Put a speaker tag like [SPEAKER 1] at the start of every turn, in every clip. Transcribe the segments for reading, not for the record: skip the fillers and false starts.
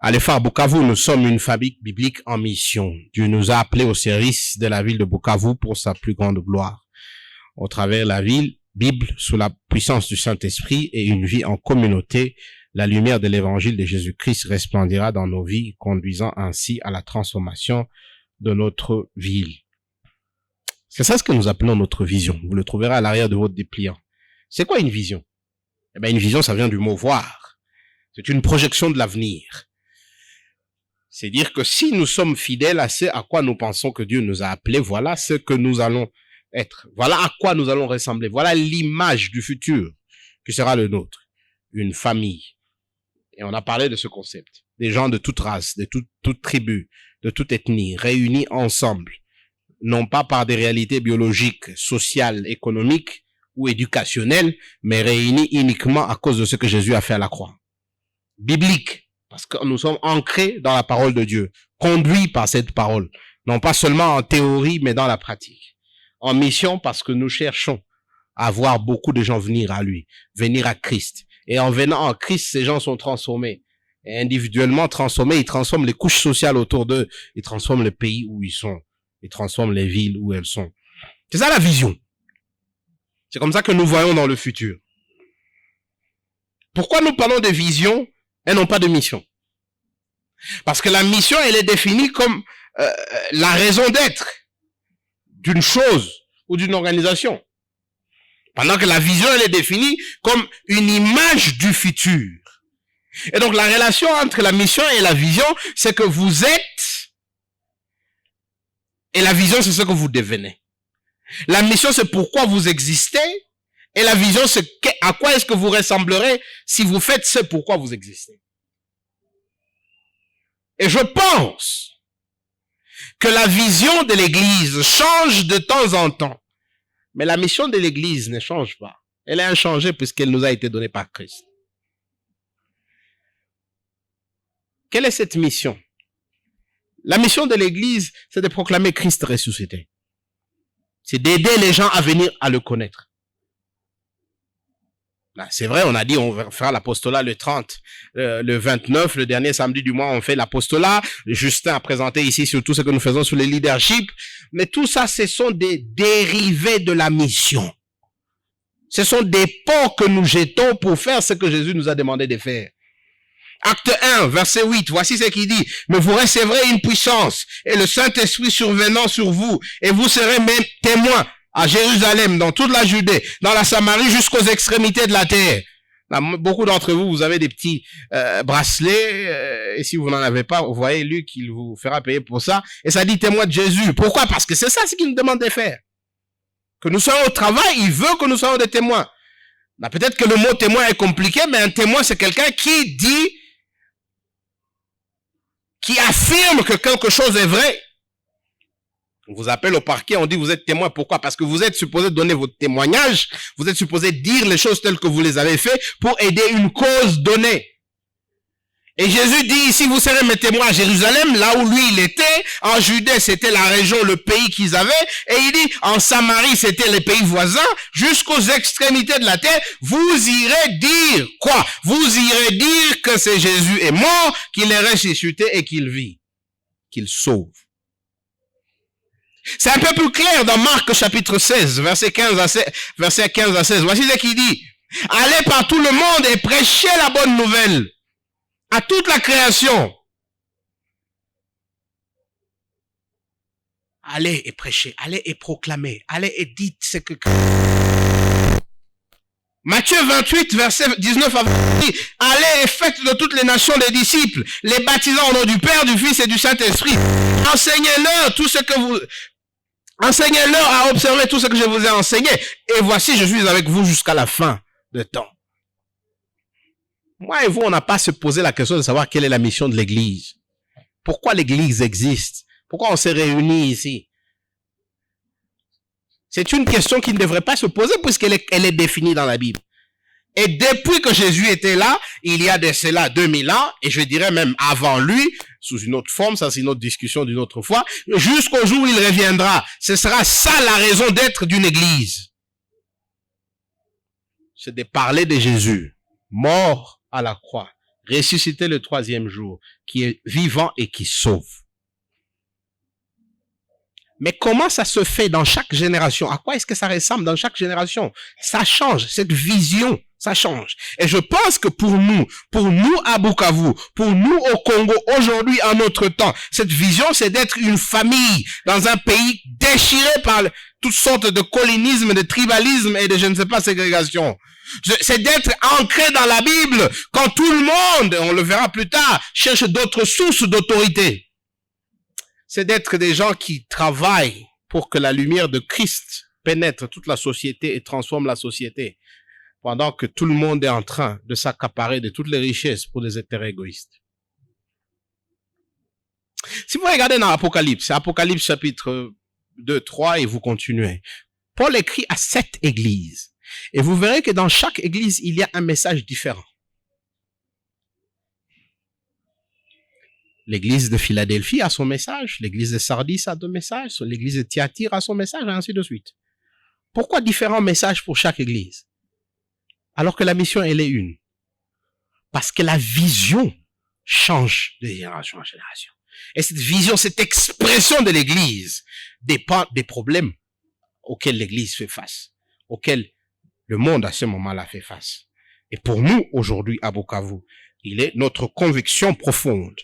[SPEAKER 1] À l'Effar Bukavu, nous sommes une fabrique biblique en mission. Dieu nous a appelés au service de la ville de Bukavu pour sa plus grande gloire. Au travers de la Bible, sous la puissance du Saint-Esprit et une vie en communauté, la lumière de l'évangile de Jésus-Christ resplendira dans nos vies, conduisant ainsi à la transformation de notre ville. C'est ça ce que nous appelons notre vision. Vous le trouverez à l'arrière de votre dépliant. C'est quoi une vision? Eh bien, une vision, ça vient du mot voir. C'est une projection de l'avenir. C'est dire que si nous sommes fidèles à ce à quoi nous pensons que Dieu nous a appelés, voilà ce que nous allons être. Voilà à quoi nous allons ressembler. Voilà l'image du futur qui sera le nôtre. Une famille. Et on a parlé de ce concept. Des gens de toute race, de toute tribu, de toute ethnie, réunis ensemble. Non pas par des réalités biologiques, sociales, économiques ou éducationnelles, mais réunis uniquement à cause de ce que Jésus a fait à la croix. Biblique. Parce que nous sommes ancrés dans la parole de Dieu, conduits par cette parole, non pas seulement en théorie, mais dans la pratique. En mission, parce que nous cherchons à voir beaucoup de gens venir à lui, venir à Christ. Et en venant en Christ, ces gens sont transformés. Et individuellement transformés, ils transforment les couches sociales autour d'eux, ils transforment le pays où ils sont, ils transforment les villes où elles sont. C'est ça la vision. C'est comme ça que nous voyons dans le futur. Pourquoi nous parlons de vision et non pas de mission? Parce que la mission, elle est définie comme la raison d'être d'une chose ou d'une organisation. Pendant que la vision, elle est définie comme une image du futur. Et donc la relation entre la mission et la vision, c'est que vous êtes, et la vision, c'est ce que vous devenez. La mission, c'est pourquoi vous existez, et la vision, c'est à quoi est-ce que vous ressemblerez si vous faites ce pourquoi vous existez. Et je pense que la vision de l'Église change de temps en temps. Mais la mission de l'Église ne change pas. Elle est inchangée puisqu'elle nous a été donnée par Christ. Quelle est cette mission? La mission de l'Église, c'est de proclamer Christ ressuscité. C'est d'aider les gens à venir à le connaître. C'est vrai, on a dit on va faire l'apostolat le 30, le 29, le dernier samedi du mois, on fait l'apostolat. Justin a présenté ici sur tout ce que nous faisons sur le leadership. Mais tout ça, ce sont des dérivés de la mission. Ce sont des ponts que nous jetons pour faire ce que Jésus nous a demandé de faire. Acte 1, verset 8, voici ce qu'il dit. Mais vous recevrez une puissance et le Saint-Esprit survenant sur vous et vous serez mes témoins à Jérusalem, dans toute la Judée, dans la Samarie, jusqu'aux extrémités de la terre. Là, beaucoup d'entre vous, vous avez des petits bracelets, et si vous n'en avez pas, vous voyez Luc, il vous fera payer pour ça. Et ça dit témoin de Jésus. Pourquoi? Parce que c'est ça ce qu'il nous demande de faire. Que nous soyons au travail, il veut que nous soyons des témoins. Là, peut-être que le mot témoin est compliqué, mais un témoin, c'est quelqu'un qui dit, qui affirme que quelque chose est vrai. On vous appelle au parquet, on dit vous êtes témoin. Pourquoi? Parce que vous êtes supposé donner votre témoignage, vous êtes supposé dire les choses telles que vous les avez fait pour aider une cause donnée. Et Jésus dit ici, vous serez mes témoins à Jérusalem, là où lui il était. En Judée, c'était la région, le pays qu'ils avaient. Et il dit, en Samarie, c'était les pays voisins. Jusqu'aux extrémités de la terre, vous irez dire quoi? Vous irez dire que c'est Jésus est mort, qu'il est ressuscité et qu'il vit, qu'il sauve. C'est un peu plus clair dans Marc chapitre 16, verset 15 à 16. Voici ce qu'il dit. Allez par tout le monde et prêchez la bonne nouvelle à toute la création. Allez et prêchez, allez et proclamez, allez et dites ce que... Matthieu 28, verset 19 à 20, allez et faites de toutes les nations des disciples, les baptisant au nom du Père, du Fils et du Saint-Esprit. Enseignez-leur tout ce que vous... Enseignez-leur à observer tout ce que je vous ai enseigné. Et voici, je suis avec vous jusqu'à la fin de temps. Moi et vous, on n'a pas à se poser la question de savoir quelle est la mission de l'Église. Pourquoi l'Église existe? Pourquoi on s'est réunis ici? C'est une question qui ne devrait pas se poser puisqu'elle est définie dans la Bible. Et depuis que Jésus était là, il y a de cela 2000 ans, et je dirais même avant lui, sous une autre forme, ça c'est une autre discussion d'une autre fois, jusqu'au jour où il reviendra. Ce sera ça la raison d'être d'une Église. C'est de parler de Jésus, mort à la croix, ressuscité le troisième jour, qui est vivant et qui sauve. Mais comment ça se fait dans chaque génération? À quoi est-ce que ça ressemble dans chaque génération? Ça change, cette vision, ça change. Et je pense que pour nous à Bukavu, pour nous au Congo, aujourd'hui, en notre temps, cette vision, c'est d'être une famille dans un pays déchiré par toutes sortes de colonisme, de tribalisme et de je ne sais pas, ségrégation. C'est d'être ancré dans la Bible quand tout le monde, on le verra plus tard, cherche d'autres sources d'autorité. C'est d'être des gens qui travaillent pour que la lumière de Christ pénètre toute la société et transforme la société, pendant que tout le monde est en train de s'accaparer de toutes les richesses pour des intérêts égoïstes. Si vous regardez dans Apocalypse chapitre 2, 3 et vous continuez, Paul écrit à 7 églises. Et vous verrez que dans chaque église, il y a un message différent. L'église de Philadelphie a son message, l'église de Sardis a son message, l'église de Thyatire a son message, et ainsi de suite. Pourquoi différents messages pour chaque église? Alors que la mission, elle est une. Parce que la vision change de génération en génération. Et cette vision, cette expression de l'église dépend des problèmes auxquels l'église fait face, auxquels le monde à ce moment-là fait face. Et pour nous, aujourd'hui, à Bukavu, il est notre conviction profonde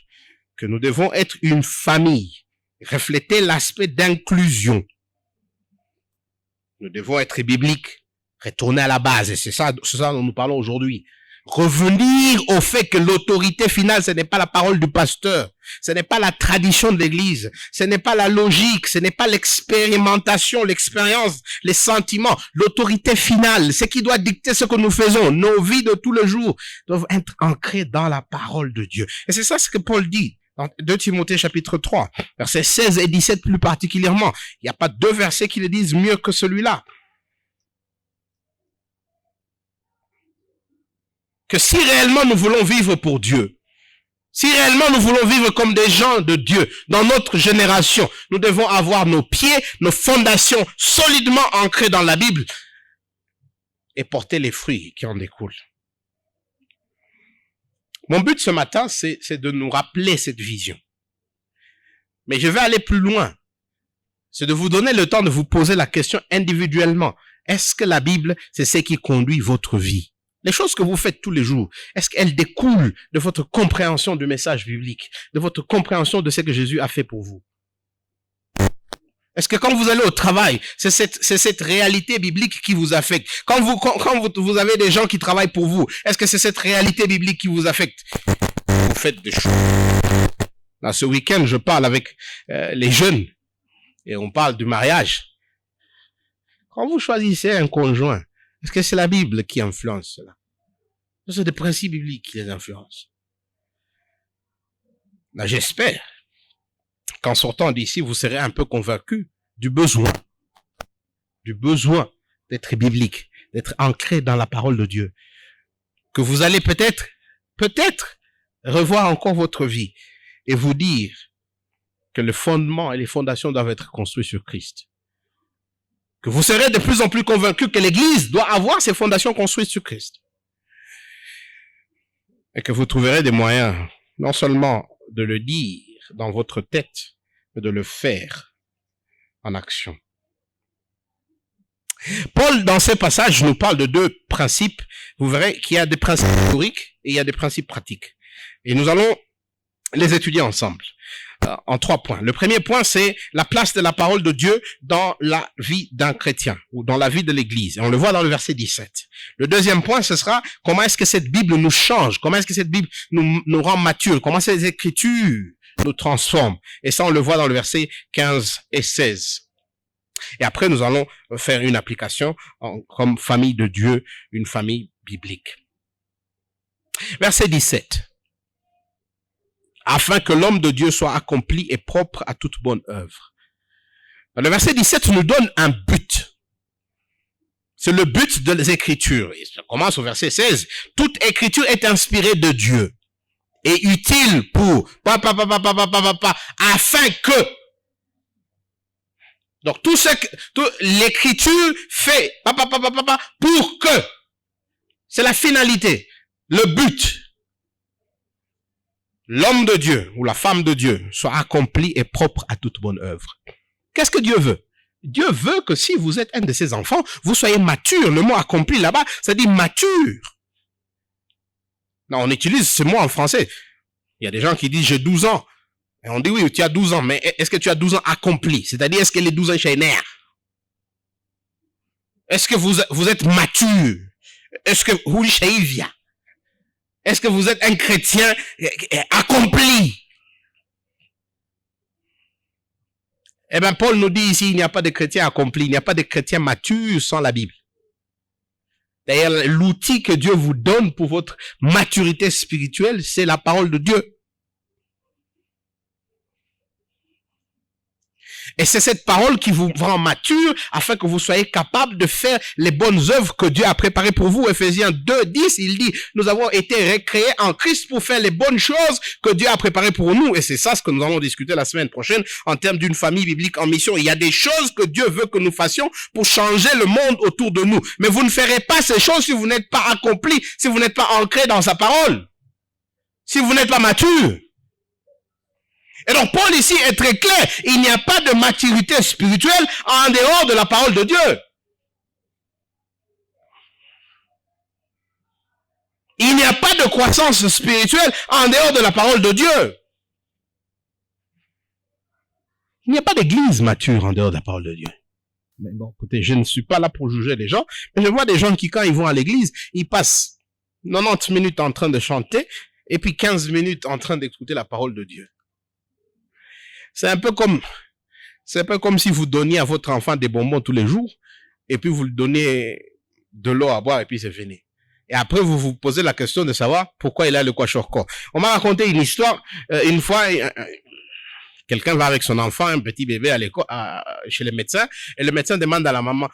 [SPEAKER 1] que nous devons être une famille, refléter l'aspect d'inclusion. Nous devons être bibliques, retourner à la base, et c'est ça dont nous parlons aujourd'hui. Revenir au fait que l'autorité finale, ce n'est pas la parole du pasteur, ce n'est pas la tradition de l'église, ce n'est pas la logique, ce n'est pas l'expérimentation, l'expérience, les sentiments. L'autorité finale, ce qui doit dicter ce que nous faisons, nos vies de tous les jours, doivent être ancrées dans la parole de Dieu. Et c'est ça ce que Paul dit dans 2 Timothée chapitre 3, versets 16 et 17 plus particulièrement. Il n'y a pas 2 versets qui le disent mieux que celui-là. Que si réellement nous voulons vivre pour Dieu, si réellement nous voulons vivre comme des gens de Dieu dans notre génération, nous devons avoir nos pieds, nos fondations solidement ancrées dans la Bible et porter les fruits qui en découlent. Mon but ce matin, c'est de nous rappeler cette vision. Mais je vais aller plus loin. C'est de vous donner le temps de vous poser la question individuellement. Est-ce que la Bible, c'est ce qui conduit votre vie? Les choses que vous faites tous les jours, est-ce qu'elles découlent de votre compréhension du message biblique, de votre compréhension de ce que Jésus a fait pour vous? Est-ce que quand vous allez au travail, c'est cette réalité biblique qui vous affecte? Quand vous avez des gens qui travaillent pour vous, est-ce que c'est cette réalité biblique qui vous affecte? Vous faites des choses. Là, ce week-end, je parle avec les jeunes et on parle du mariage. Quand vous choisissez un conjoint, est-ce que c'est la Bible qui influence cela? C'est des principes bibliques qui les influencent. Là, j'espère qu'en sortant d'ici, vous serez un peu convaincu du besoin d'être biblique, d'être ancré dans la parole de Dieu. Que vous allez peut-être revoir encore votre vie et vous dire que le fondement et les fondations doivent être construits sur Christ. Que vous serez de plus en plus convaincu que l'Église doit avoir ses fondations construites sur Christ. Et que vous trouverez des moyens, non seulement de le dire dans votre tête, mais de le faire en action. Paul, dans ces passages, nous parle de 2 principes. Vous verrez qu'il y a des principes théoriques et il y a des principes pratiques. Et nous allons les étudier ensemble. En 3 points. Le premier point, c'est la place de la parole de Dieu dans la vie d'un chrétien ou dans la vie de l'Église. Et on le voit dans le verset 17. Le deuxième point, ce sera comment est-ce que cette Bible nous change, comment est-ce que cette Bible nous rend matures, comment ces Écritures nous transforment. Et ça, on le voit dans le verset 15 et 16. Et après, nous allons faire une application comme famille de Dieu, une famille biblique. Verset 17. Afin que l'homme de Dieu soit accompli et propre à toute bonne œuvre. Le verset 17 nous donne un but. C'est le but des Écritures. Et ça commence au verset 16. Toute Écriture est inspirée de Dieu et utile pour afin que. Donc tout l'Écriture fait pour que. C'est la finalité, le but. l'homme de Dieu ou la femme de Dieu soit accompli et propre à toute bonne œuvre. Qu'est-ce que Dieu veut? Dieu veut que si vous êtes un de ses enfants, vous soyez mature. Le mot accompli là-bas, ça dit mature. Non, on utilise ce mot en français. Il y a des gens qui disent j'ai 12 ans. Et on dit oui, tu as 12 ans, mais est-ce que tu as 12 ans accomplis? C'est-à-dire, est-ce que les 12 ans chez Néa? Est-ce que vous êtes mature? Est-ce que vous via? Est-ce que vous êtes un chrétien accompli? Eh bien, Paul nous dit ici, il n'y a pas de chrétien accompli, il n'y a pas de chrétien mature sans la Bible. D'ailleurs, l'outil que Dieu vous donne pour votre maturité spirituelle, c'est la parole de Dieu. Et c'est cette parole qui vous rend mature afin que vous soyez capable de faire les bonnes œuvres que Dieu a préparées pour vous. Ephésiens 2, 10, il dit, nous avons été recréés en Christ pour faire les bonnes choses que Dieu a préparées pour nous. Et c'est ça ce que nous allons discuter la semaine prochaine en termes d'une famille biblique en mission. Il y a des choses que Dieu veut que nous fassions pour changer le monde autour de nous. Mais vous ne ferez pas ces choses si vous n'êtes pas accompli, si vous n'êtes pas ancré dans sa parole, si vous n'êtes pas mature. Et donc Paul ici est très clair, il n'y a pas de maturité spirituelle en dehors de la parole de Dieu. Il n'y a pas de croissance spirituelle en dehors de la parole de Dieu. Il n'y a pas d'église mature en dehors de la parole de Dieu. Mais bon, écoutez, je ne suis pas là pour juger les gens, mais je vois des gens qui, quand ils vont à l'église, ils passent 90 minutes en train de chanter et puis 15 minutes en train d'écouter la parole de Dieu. C'est un peu comme si vous donniez à votre enfant des bonbons tous les jours, et puis vous lui donnez de l'eau à boire, et puis c'est fini. Et après, vous vous posez la question de savoir pourquoi il a le kwashiorkor. On m'a raconté une histoire, une fois, quelqu'un va avec son enfant, un petit bébé à l'école, chez le médecin, et le médecin demande à la maman,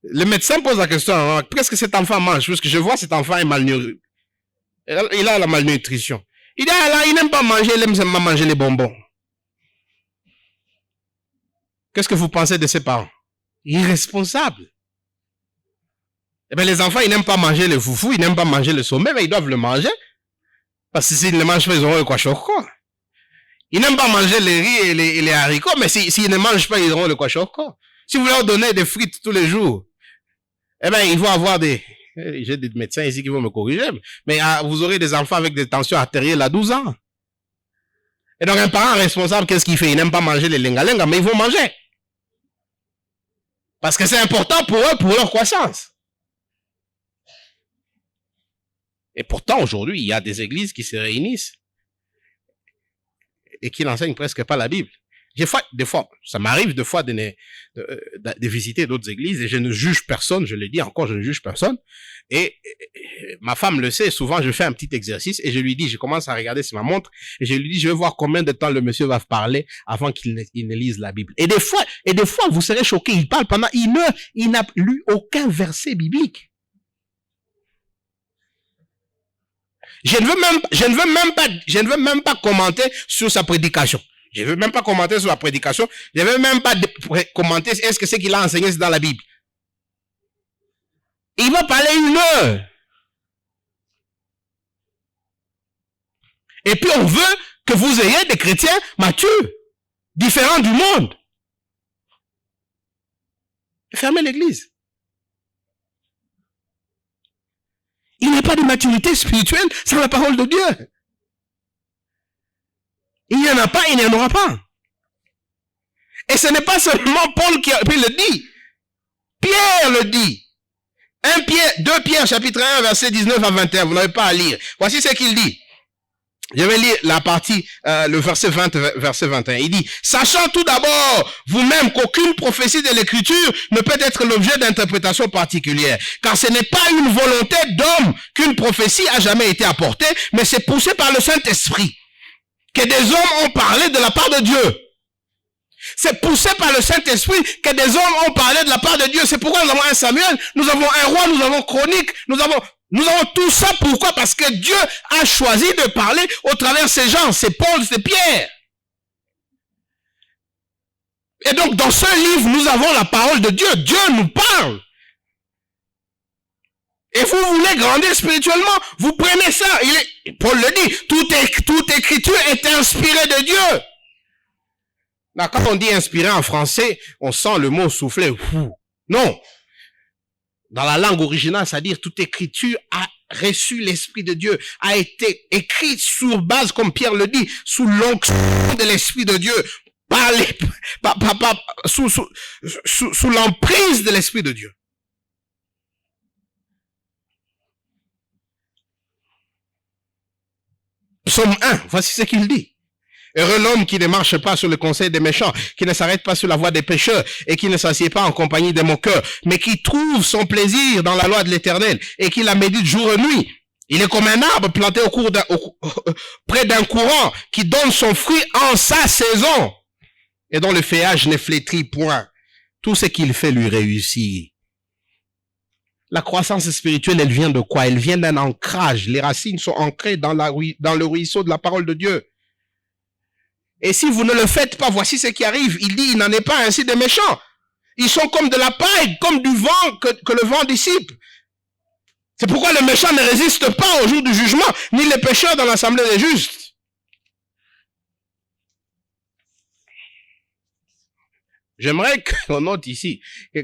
[SPEAKER 1] le médecin pose la question, qu'est-ce que cet enfant mange? Parce que je vois cet enfant est malnourri. Il a la malnutrition. Il dit, là, il n'aime pas manger, il aime seulement manger les bonbons. Qu'est-ce que vous pensez de ses parents? Irresponsables. Eh bien, les enfants, ils n'aiment pas manger le foufou, ils n'aiment pas manger le sommet, mais ils doivent le manger. Parce que s'ils ne mangent pas, ils auront le kwashiorkor. Ils n'aiment pas manger les riz et les haricots, mais s'ils ne mangent pas, ils auront le kwashiorkor. Si vous leur donnez des frites tous les jours, eh bien, ils vont avoir des... J'ai des médecins ici qui vont me corriger, mais vous aurez des enfants avec des tensions artérielles à 12 ans. Et donc un parent responsable, qu'est-ce qu'il fait? Il n'aime pas manger les lenga-lenga, mais ils vont manger. Parce que c'est important pour eux, pour leur croissance. Et pourtant, aujourd'hui, il y a des églises qui se réunissent et qui n'enseignent presque pas la Bible. Des fois, ça m'arrive de visiter d'autres églises et je ne juge personne, je le dis encore, je ne juge personne. Et ma femme le sait, souvent je fais un petit exercice et je lui dis, je commence à regarder sur ma montre et je lui dis, je vais voir combien de temps le monsieur va parler avant qu'il ne lise la Bible. Et des fois, vous serez choqués, il parle pendant 1 heure, il n'a lu aucun verset biblique. Je ne veux même pas commenter sur sa prédication. Je ne veux même pas commenter sur la prédication. Je ne veux même pas commenter est-ce que ce qu'il a enseigné c'est dans la Bible. Il va parler 1 heure. Et puis on veut que vous ayez des chrétiens matures, différents du monde. Fermez l'église. Il n'y a pas de maturité spirituelle sans la parole de Dieu. Il n'y en a pas, il n'y en aura pas. Et ce n'est pas seulement Paul qui le dit. Pierre le dit. 2 Pierre chapitre 1 verset 19 à 21. Vous n'avez pas à lire. Voici ce qu'il dit. Je vais lire la partie, le verset 20, verset 21. Il dit, sachant tout d'abord vous-même qu'aucune prophétie de l'écriture ne peut être l'objet d'interprétation particulière. Car ce n'est pas une volonté d'homme qu'une prophétie a jamais été apportée, mais c'est poussé par le Saint-Esprit. Que des hommes ont parlé de la part de Dieu. C'est poussé par le Saint-Esprit que des hommes ont parlé de la part de Dieu. C'est pourquoi nous avons un Samuel, nous avons un roi, nous avons Chronique, nous avons tout ça. Pourquoi? Parce que Dieu a choisi de parler au travers de ces gens. C'est Paul, c'est Pierre. Et donc dans ce livre, nous avons la parole de Dieu. Dieu nous parle. Et vous voulez grandir spirituellement, vous prenez ça. Paul le dit, toute écriture est inspirée de Dieu. Là, quand on dit inspiré en français, on sent le mot souffler. Non. Dans la langue originale, c'est-à-dire toute écriture a reçu l'Esprit de Dieu, a été écrite sur base, comme Pierre le dit, sous l'onction de l'Esprit de Dieu, sous l'emprise de l'Esprit de Dieu. Psaume 1, voici ce qu'il dit. Heureux l'homme qui ne marche pas sur le conseil des méchants, qui ne s'arrête pas sur la voie des pécheurs, et qui ne s'assied pas en compagnie des moqueurs, mais qui trouve son plaisir dans la loi de l'Éternel, et qui la médite jour et nuit. Il est comme un arbre planté près d'un courant, qui donne son fruit en sa saison, et dont le feuillage ne flétrit point. Tout ce qu'il fait lui réussit. La croissance spirituelle, elle vient de quoi? Elle vient d'un ancrage. Les racines sont ancrées dans le ruisseau de la parole de Dieu. Et si vous ne le faites pas, voici ce qui arrive. Il dit, il n'en est pas ainsi des méchants. Ils sont comme de la paille, comme du vent que le vent dissipe. C'est pourquoi les méchants ne résistent pas au jour du jugement, ni les pécheurs dans l'assemblée des justes. J'aimerais qu'on note ici que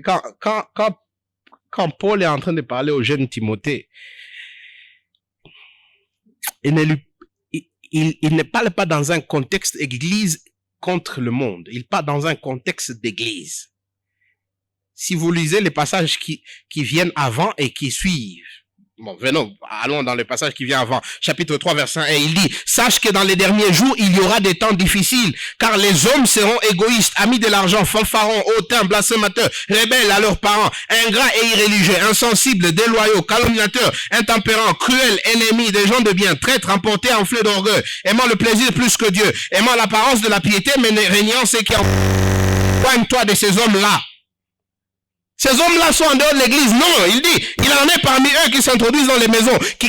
[SPEAKER 1] quand Paul est en train de parler au jeune Timothée, il ne parle pas dans un contexte église contre le monde. Il parle dans un contexte d'église. Si vous lisez les passages qui viennent avant et qui suivent. Bon, allons dans le passage qui vient avant. Chapitre 3, verset 1. Il dit, sache que dans les derniers jours, il y aura des temps difficiles, car les hommes seront égoïstes, amis de l'argent, fanfarons, hautains, blasphémateurs, rebelles à leurs parents, ingrats et irréligieux, insensibles, déloyaux, calomniateurs, intempérants, cruels, ennemis, des gens de bien, traîtres, emportés, enflés d'orgueil, aimant le plaisir plus que Dieu, aimant l'apparence de la piété, mais ne régnant ce qui en... Éloigne-toi de ces hommes-là. Ces hommes-là sont en dehors de l'église. Non, il dit, il en est parmi eux qui s'introduisent dans les maisons, qui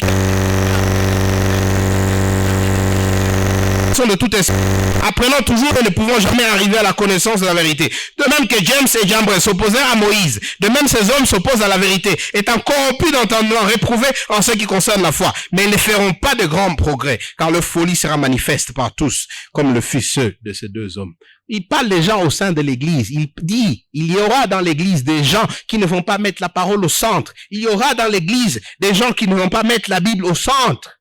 [SPEAKER 1] sont de tout esprit. Apprenant toujours et ne pouvant jamais arriver à la connaissance de la vérité. De même que James et Jambres s'opposèrent à Moïse. De même ces hommes s'opposent à la vérité, étant corrompus d'entendement, réprouvés en ce qui concerne la foi. Mais ils ne feront pas de grands progrès, car leur folie sera manifeste par tous, comme le fut ceux de ces deux hommes. Il parle des gens au sein de l'église. Il dit, il y aura dans l'église des gens qui ne vont pas mettre la parole au centre. Il y aura dans l'église des gens qui ne vont pas mettre la Bible au centre.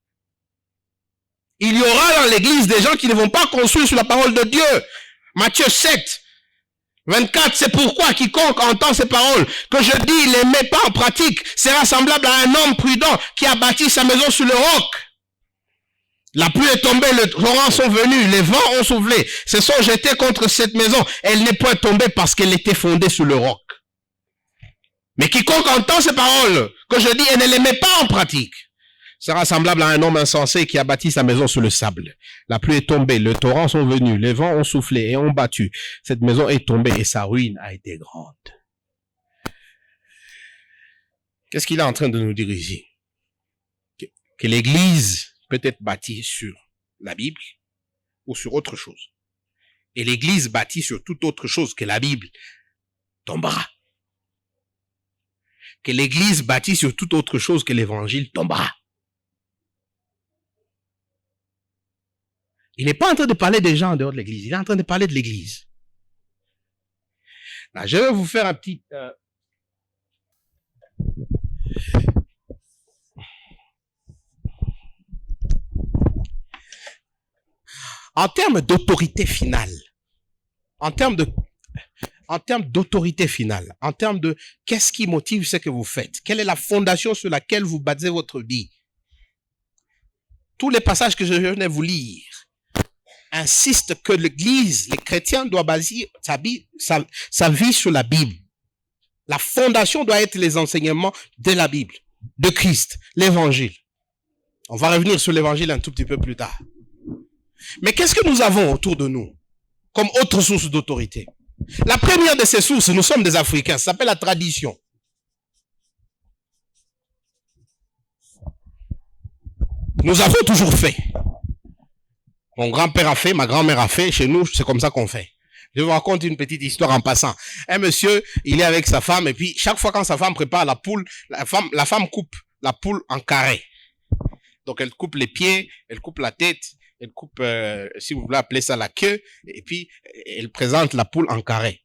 [SPEAKER 1] Il y aura dans l'église des gens qui ne vont pas construire sur la parole de Dieu. Matthieu 7, 24, c'est pourquoi quiconque entend ces paroles, que je dis, il les met pas en pratique, sera semblable à un homme prudent qui a bâti sa maison sur le roc. La pluie est tombée, les torrents sont venus, les vents ont soufflé, se sont jetés contre cette maison. Elle n'est point tombée parce qu'elle était fondée sur le roc. Mais quiconque entend ces paroles, que je dis, et ne les met pas en pratique, sera semblable à un homme insensé qui a bâti sa maison sur le sable. La pluie est tombée, les torrents sont venus, les vents ont soufflé et ont battu. Cette maison est tombée et sa ruine a été grande. Qu'est-ce qu'il est en train de nous dire ici? Que l'église peut être bâtie sur la Bible ou sur autre chose. Et l'église bâtie sur toute autre chose que la Bible tombera. Que l'église bâtie sur toute autre chose que l'évangile tombera. Il n'est pas en train de parler des gens en dehors de l'église, il est en train de parler de l'église. Là, je vais vous faire un petit... En termes d'autorité finale, en termes d'autorité finale, en termes de qu'est-ce qui motive ce que vous faites, quelle est la fondation sur laquelle vous basez votre vie. Tous les passages que je venais vous lire insistent que l'église, les chrétiens doivent baser sa vie sur la Bible. La fondation doit être les enseignements de la Bible, de Christ, l'évangile. On va revenir sur l'évangile un tout petit peu plus tard. Mais qu'est-ce que nous avons autour de nous comme autre source d'autorité? La première de ces sources, nous sommes des Africains, ça s'appelle la tradition. Nous avons toujours fait. Mon grand-père a fait, ma grand-mère a fait, chez nous, c'est comme ça qu'on fait. Je vous raconte une petite histoire en passant. Un monsieur, il est avec sa femme, et puis chaque fois quand sa femme prépare la poule, la femme coupe la poule en carré. Donc, elle coupe les pieds, elle coupe la tête, elle coupe, si vous voulez appeler ça la queue, et puis elle présente la poule en carré.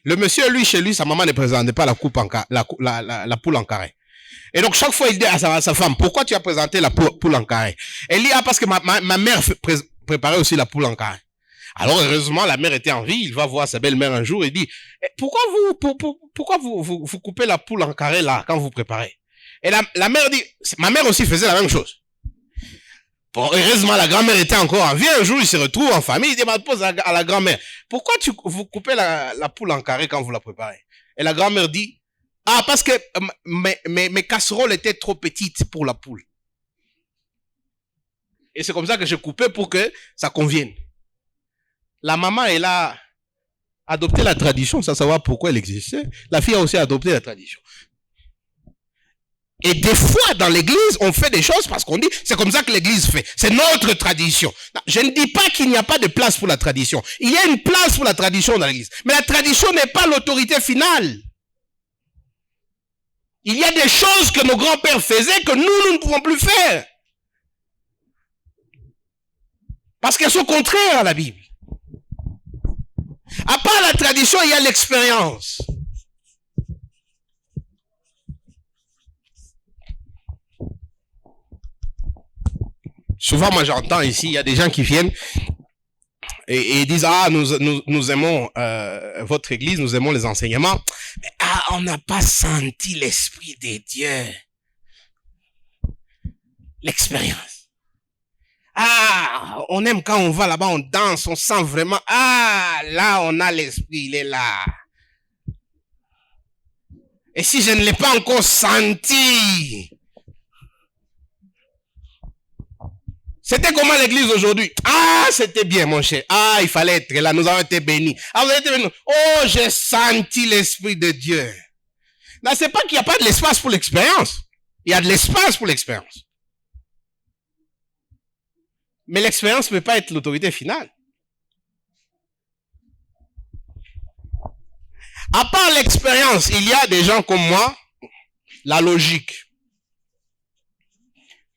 [SPEAKER 1] Le monsieur, lui, chez lui, sa maman ne présentait pas la poule en carré. Et donc, chaque fois, il dit à sa femme, pourquoi tu as présenté la poule en carré? Elle dit, ah, parce que ma mère préparait aussi la poule en carré. Alors, heureusement, la mère était en vie, il va voir sa belle-mère un jour et dit, pourquoi vous coupez la poule en carré là, quand vous préparez? Et la mère dit, ma mère aussi faisait la même chose. Bon, heureusement, la grand-mère était encore en vie. Un jour, il se retrouve en famille, il demande à la grand-mère, pourquoi vous coupez la poule en carré quand vous la préparez? Et la grand-mère dit, ah, parce que mes casseroles étaient trop petites pour la poule. Et c'est comme ça que j'ai coupé pour que ça convienne. La maman, elle a adopté la tradition sans savoir pourquoi elle existait. La fille a aussi adopté la tradition. Et des fois, dans l'église, on fait des choses parce qu'on dit, c'est comme ça que l'église fait. C'est notre tradition. Non, je ne dis pas qu'il n'y a pas de place pour la tradition. Il y a une place pour la tradition dans l'église. Mais la tradition n'est pas l'autorité finale. Il y a des choses que nos grands-pères faisaient que nous ne pouvons plus faire. Parce qu'elles sont contraires à la Bible. À part la tradition, il y a l'expérience. Souvent, moi, j'entends ici, il y a des gens qui viennent et disent, ah, nous aimons votre église, nous aimons les enseignements. Ah, on n'a pas senti l'Esprit de Dieu. L'expérience. Ah, on aime quand on va là-bas, on danse, on sent vraiment, ah, là, on a l'Esprit, il est là. Et si je ne l'ai pas encore senti, c'était comment l'église aujourd'hui? Ah, c'était bien, mon cher. Ah, il fallait être là. Nous avons été bénis. Ah, vous avez été bénis. Oh, j'ai senti l'Esprit de Dieu. Non, c'est pas qu'il n'y a pas de l'espace pour l'expérience. Il y a de l'espace pour l'expérience. Mais l'expérience ne peut pas être l'autorité finale. À part l'expérience, il y a des gens comme moi, la logique.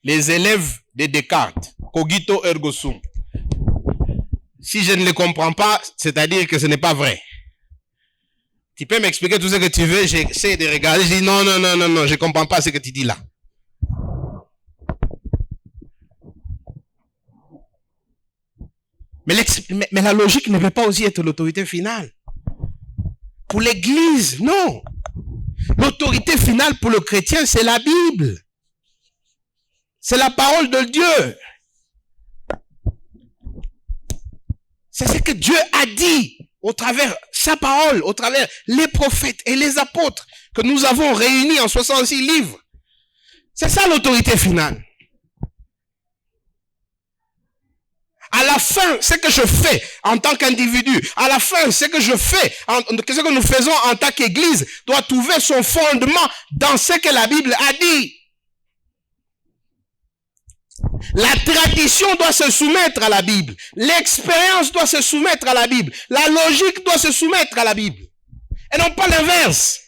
[SPEAKER 1] Les élèves de Descartes, cogito ergo sum. Si je ne les comprends pas, c'est-à-dire que ce n'est pas vrai. Tu peux m'expliquer tout ce que tu veux, j'essaie de regarder, je dis non, je ne comprends pas ce que tu dis là. Mais la logique ne peut pas aussi être l'autorité finale. Pour l'Église, non. L'autorité finale pour le chrétien, c'est la Bible. C'est la parole de Dieu. C'est ce que Dieu a dit au travers sa parole, au travers les prophètes et les apôtres que nous avons réunis en 66 livres. C'est ça l'autorité finale. À la fin, ce que je fais en tant qu'individu, à la fin, ce que je fais, ce que nous faisons en tant qu'Église, doit trouver son fondement dans ce que la Bible a dit. La tradition doit se soumettre à la Bible. L'expérience doit se soumettre à la Bible. La logique doit se soumettre à la Bible. Et non pas l'inverse.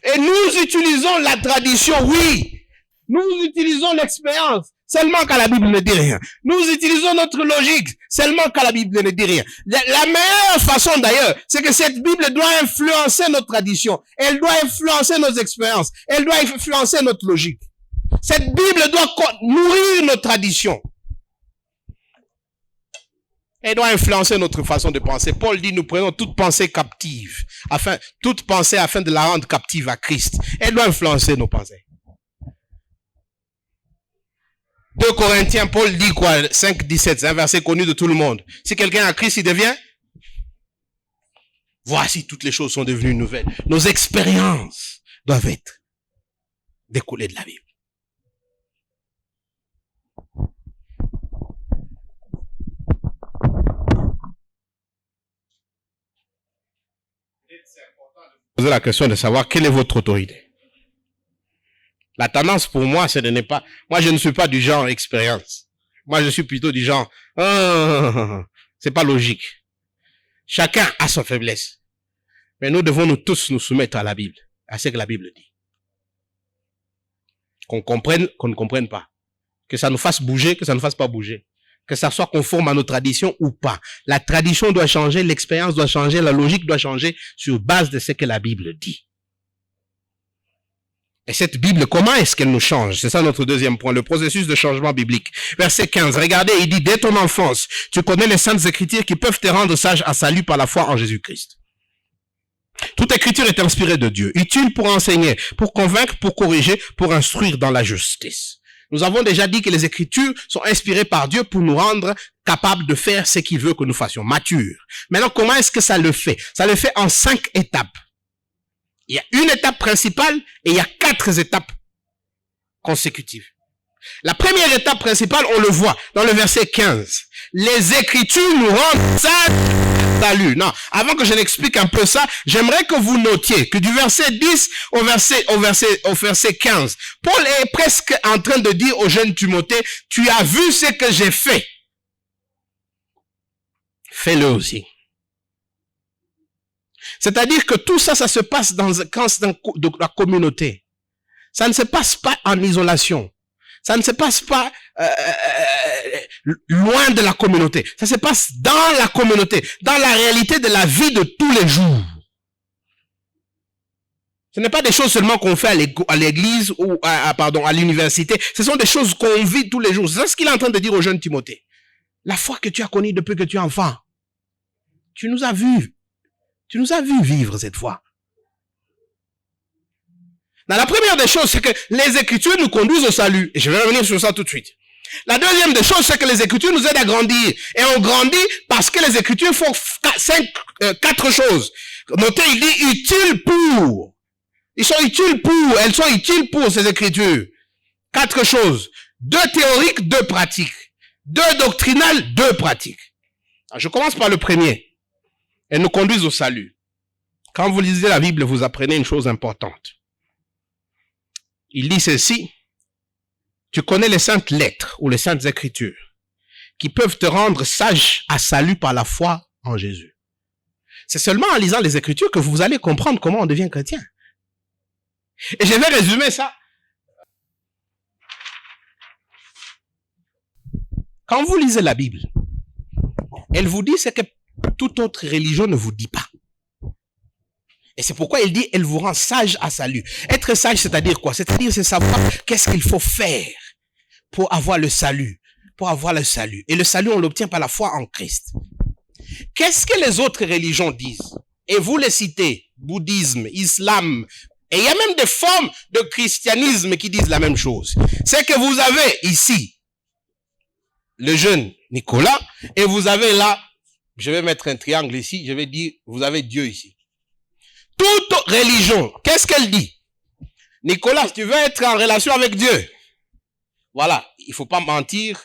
[SPEAKER 1] Et nous utilisons la tradition, oui. Nous utilisons l'expérience. Seulement quand la Bible ne dit rien. Nous utilisons notre logique, seulement quand la Bible ne dit rien. La meilleure façon d'ailleurs, c'est que cette Bible doit influencer notre tradition. Elle doit influencer nos expériences. Elle doit influencer notre logique. Cette Bible doit nourrir nos traditions. Elle doit influencer notre façon de penser. Paul dit, nous prenons toute pensée captive, afin de la rendre captive à Christ. Elle doit influencer nos pensées. 2 Corinthiens, Paul dit quoi? 5,17, c'est un verset connu de tout le monde. Si quelqu'un a Christ, il devient. Voici, toutes les choses sont devenues nouvelles. Nos expériences doivent être découlées de la Bible. C'est important de poser la question de savoir quelle est votre autorité. La tendance pour moi, ce n'est pas... Moi, je ne suis pas du genre expérience. Moi, je suis plutôt du genre... c'est pas logique. Chacun a sa faiblesse. Mais nous devons tous nous soumettre à la Bible, à ce que la Bible dit. Qu'on comprenne, qu'on ne comprenne pas. Que ça nous fasse bouger, que ça ne fasse pas bouger. Que ça soit conforme à nos traditions ou pas. La tradition doit changer, l'expérience doit changer, la logique doit changer sur base de ce que la Bible dit. Et cette Bible, comment est-ce qu'elle nous change? C'est ça notre deuxième point, le processus de changement biblique. Verset 15, regardez, il dit, dès ton enfance, tu connais les saintes écritures qui peuvent te rendre sage à salut par la foi en Jésus-Christ. Toute écriture est inspirée de Dieu, utile pour enseigner, pour convaincre, pour corriger, pour instruire dans la justice. Nous avons déjà dit que les écritures sont inspirées par Dieu pour nous rendre capables de faire ce qu'il veut que nous fassions, matures. Maintenant, comment est-ce que ça le fait? Ça le fait en 5 étapes. Il y a une étape principale et il y a 4 étapes consécutives. La première étape principale, on le voit dans le verset 15. Les Écritures nous rendent salut. Non, avant que je n'explique un peu ça, j'aimerais que vous notiez que du verset 10 au verset 15, Paul est presque en train de dire au jeune Timothée, tu as vu ce que j'ai fait. Fais-le aussi. C'est-à-dire que tout ça, ça se passe dans la communauté. Ça ne se passe pas en isolation. Ça ne se passe pas loin de la communauté. Ça se passe dans la communauté, dans la réalité de la vie de tous les jours. Ce n'est pas des choses seulement qu'on fait à l'église ou à l'université. Ce sont des choses qu'on vit tous les jours. C'est ce qu'il est en train de dire au jeune Timothée. La foi que tu as connue depuis que tu es enfant, tu nous as vus. Tu nous as vu vivre cette foi. La première des choses, c'est que les Écritures nous conduisent au salut. Et je vais revenir sur ça tout de suite. La deuxième des choses, c'est que les Écritures nous aident à grandir. Et on grandit parce que les Écritures font 4 choses. Notez, il dit utile pour. Elles sont utiles pour ces Écritures. 4 choses. 2 théoriques, 2 pratiques. 2 doctrinales, 2 pratiques. Alors, je commence par le premier. Elles nous conduisent au salut. Quand vous lisez la Bible, vous apprenez une chose importante. Il dit ceci, tu connais les saintes lettres ou les saintes écritures qui peuvent te rendre sage à salut par la foi en Jésus. C'est seulement en lisant les écritures que vous allez comprendre comment on devient chrétien. Et je vais résumer ça. Quand vous lisez la Bible, elle vous dit ce que toute autre religion ne vous dit pas. Et c'est pourquoi il dit, elle vous rend sage à salut. Être sage, c'est-à-dire quoi? C'est-à-dire, c'est savoir qu'est-ce qu'il faut faire pour avoir le salut. Pour avoir le salut. Et le salut, on l'obtient par la foi en Christ. Qu'est-ce que les autres religions disent? Et vous les citez, bouddhisme, islam, et il y a même des formes de christianisme qui disent la même chose. C'est que vous avez ici le jeune Nicolas, et vous avez là, je vais mettre un triangle ici, je vais dire, vous avez Dieu ici. Toute religion, qu'est-ce qu'elle dit? Nicolas, tu veux être en relation avec Dieu. Voilà, il faut pas mentir,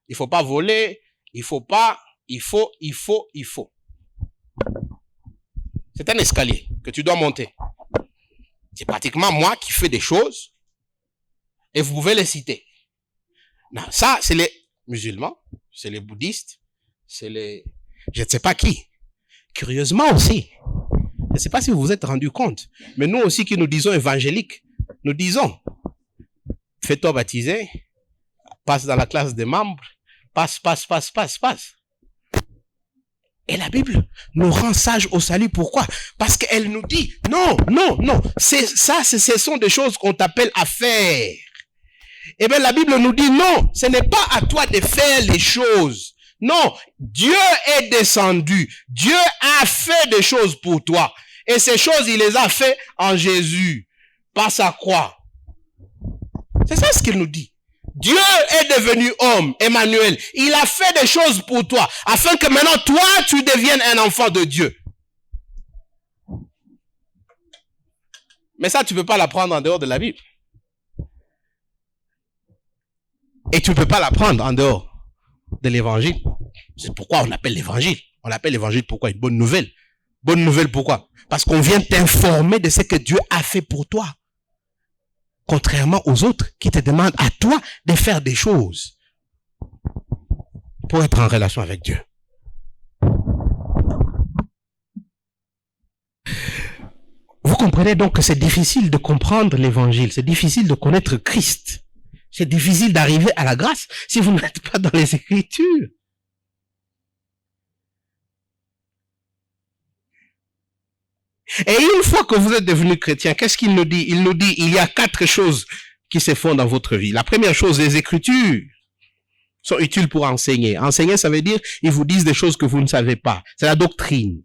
[SPEAKER 1] il faut pas voler, il faut. C'est un escalier que tu dois monter. C'est pratiquement moi qui fais des choses et vous pouvez les citer. Non, ça, c'est les musulmans, c'est les bouddhistes, c'est les... je ne sais pas qui. Curieusement aussi, je ne sais pas si vous vous êtes rendu compte, mais nous aussi qui nous disons évangéliques, nous disons, fais-toi baptiser, passe dans la classe des membres, passe. Et la Bible nous rend sages au salut. Pourquoi? Parce qu'elle nous dit, non, ce sont des choses qu'on t'appelle à faire. Eh bien, la Bible nous dit, non, ce n'est pas à toi de faire les choses. Non, Dieu est descendu. Dieu a fait des choses pour toi. Et ces choses, il les a fait en Jésus, par sa croix. C'est ça ce qu'il nous dit. Dieu est devenu homme, Emmanuel. Il a fait des choses pour toi, afin que maintenant, toi, tu deviennes un enfant de Dieu. Mais ça, tu ne peux pas l'apprendre en dehors de la Bible. Et tu ne peux pas l'apprendre en dehors de l'évangile. C'est pourquoi on appelle l'évangile. On l'appelle l'évangile pourquoi? Une bonne nouvelle. Bonne nouvelle pourquoi? Parce qu'on vient t'informer de ce que Dieu a fait pour toi. Contrairement aux autres qui te demandent à toi de faire des choses pour être en relation avec Dieu. Vous comprenez donc que c'est difficile de comprendre l'évangile, c'est difficile de connaître Christ. C'est difficile d'arriver à la grâce si vous n'êtes pas dans les Écritures. Et une fois que vous êtes devenu chrétien, qu'est-ce qu'il nous dit? Il nous dit, il y a 4 choses qui se font dans votre vie. La première chose, les Écritures sont utiles pour enseigner. Enseigner, ça veut dire, ils vous disent des choses que vous ne savez pas. C'est la doctrine.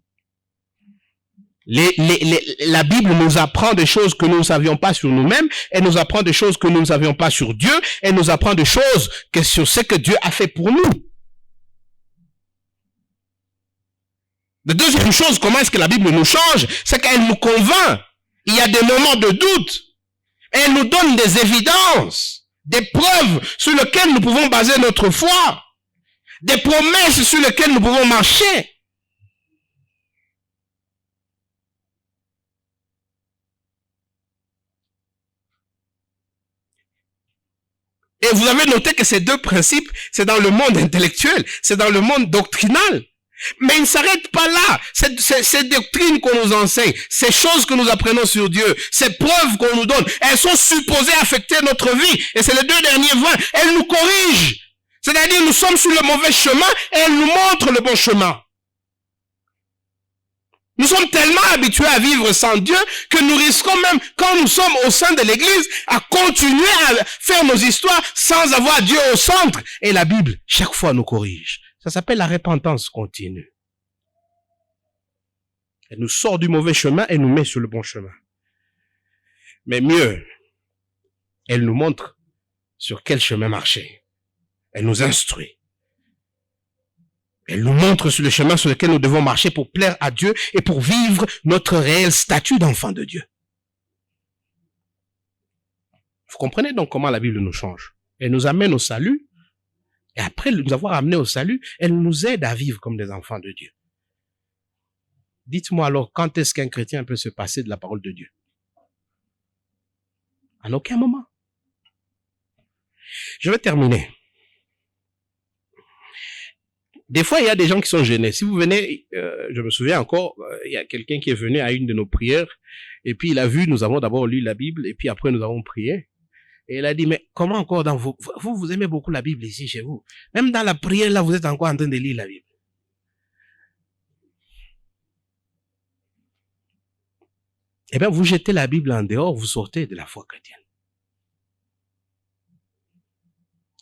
[SPEAKER 1] La Bible nous apprend des choses que nous ne savions pas sur nous-mêmes, elle nous apprend des choses que nous ne savions pas sur Dieu, elle nous apprend des choses que sur ce que Dieu a fait pour nous. La deuxième chose, comment est-ce que la Bible nous change, c'est qu'elle nous convainc. Il y a des moments de doute. Elle nous donne des évidences, des preuves sur lesquelles nous pouvons baser notre foi, des promesses sur lesquelles nous pouvons marcher. Et vous avez noté que ces 2 principes, c'est dans le monde intellectuel, c'est dans le monde doctrinal. Mais il ne s'arrête pas là. Ces doctrines qu'on nous enseigne, ces choses que nous apprenons sur Dieu, ces preuves qu'on nous donne, elles sont supposées affecter notre vie. Et c'est les 2 derniers points. Elles nous corrigent. C'est-à-dire, nous sommes sur le mauvais chemin et elles nous montrent le bon chemin. Nous sommes tellement habitués à vivre sans Dieu que nous risquons même, quand nous sommes au sein de l'Église, à continuer à faire nos histoires sans avoir Dieu au centre. Et la Bible, chaque fois, nous corrige. Ça s'appelle la repentance continue. Elle nous sort du mauvais chemin et nous met sur le bon chemin. Mais mieux, elle nous montre sur quel chemin marcher. Elle nous instruit. Elle nous montre sur le chemin sur lequel nous devons marcher pour plaire à Dieu et pour vivre notre réel statut d'enfant de Dieu. Vous comprenez donc comment la Bible nous change. Elle nous amène au salut. Et après nous avoir amenés au salut, elle nous aide à vivre comme des enfants de Dieu. Dites-moi alors, quand est-ce qu'un chrétien peut se passer de la parole de Dieu? À aucun moment. Je vais terminer. Des fois, il y a des gens qui sont gênés. Si vous venez, je me souviens encore, il y a quelqu'un qui est venu à une de nos prières, et puis il a vu, nous avons d'abord lu la Bible, et puis après nous avons prié. Et il a dit, mais comment encore dans vous aimez beaucoup la Bible ici chez vous. Même dans la prière, là, vous êtes encore en train de lire la Bible. Eh bien, vous jetez la Bible en dehors, vous sortez de la foi chrétienne.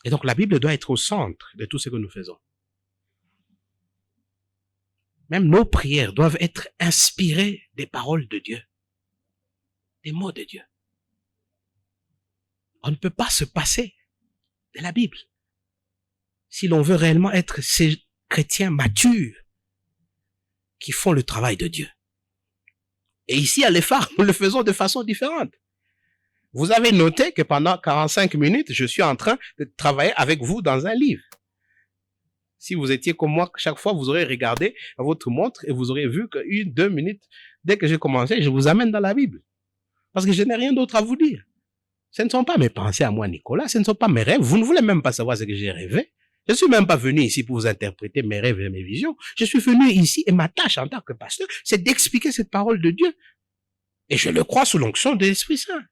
[SPEAKER 1] Et donc, la Bible doit être au centre de tout ce que nous faisons. Même nos prières doivent être inspirées des paroles de Dieu, des mots de Dieu. On ne peut pas se passer de la Bible si l'on veut réellement être ces chrétiens matures qui font le travail de Dieu. Et ici, à l'EFAR, nous le faisons de façon différente. Vous avez noté que pendant 45 minutes, je suis en train de travailler avec vous dans un livre. Si vous étiez comme moi, chaque fois, vous aurez regardé à votre montre et vous aurez vu que 1-2 minutes, dès que j'ai commencé, je vous amène dans la Bible. Parce que je n'ai rien d'autre à vous dire. Ce ne sont pas mes pensées à moi, Nicolas. Ce ne sont pas mes rêves. Vous ne voulez même pas savoir ce que j'ai rêvé. Je ne suis même pas venu ici pour vous interpréter mes rêves et mes visions. Je suis venu ici et ma tâche en tant que pasteur, c'est d'expliquer cette parole de Dieu. Et je le crois sous l'onction de l'Esprit Saint.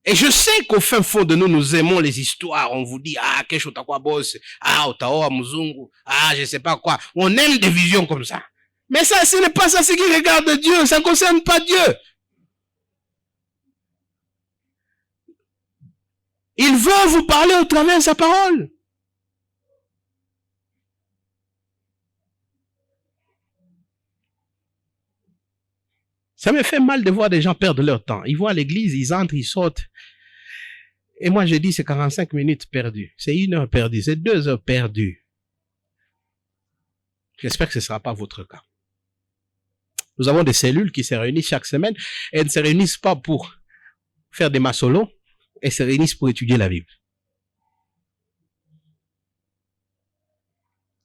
[SPEAKER 1] Et je sais qu'au fin fond de nous, nous aimons les histoires. On vous dit, ah, Kesho Takwa Boss, ah, Otaoa Muzungu, ah, je sais pas quoi. On aime des visions comme ça. Mais ça, ce n'est pas ça ce qui regarde Dieu. Ça ne concerne pas Dieu. Il veut vous parler au travers de sa parole. Ça me fait mal de voir des gens perdre leur temps. Ils vont à l'église, ils entrent, ils sortent. Et moi, je dis, c'est 45 minutes perdues. C'est 1 heure perdue. C'est 2 heures perdues. J'espère que ce ne sera pas votre cas. Nous avons des cellules qui se réunissent chaque semaine. Et elles ne se réunissent pas pour faire des massolos. Elles se réunissent pour étudier la Bible.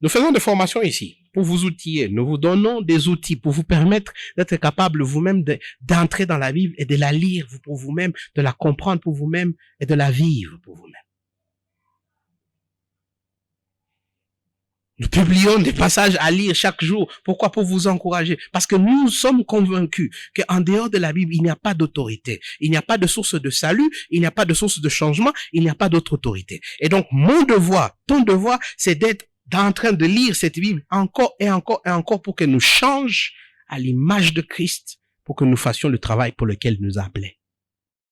[SPEAKER 1] Nous faisons des formations ici pour vous outiller. Nous vous donnons des outils pour vous permettre d'être capable vous-même d'entrer dans la Bible et de la lire pour vous-même, de la comprendre pour vous-même et de la vivre pour vous-même. Nous publions des passages à lire chaque jour. Pourquoi? Pour vous encourager. Parce que nous sommes convaincus qu'en dehors de la Bible, il n'y a pas d'autorité. Il n'y a pas de source de salut. Il n'y a pas de source de changement. Il n'y a pas d'autre autorité. Et donc, mon devoir, ton devoir, c'est d'être en train de lire cette Bible encore et encore et encore pour qu'elle nous change à l'image de Christ, pour que nous fassions le travail pour lequel il nous a appelés.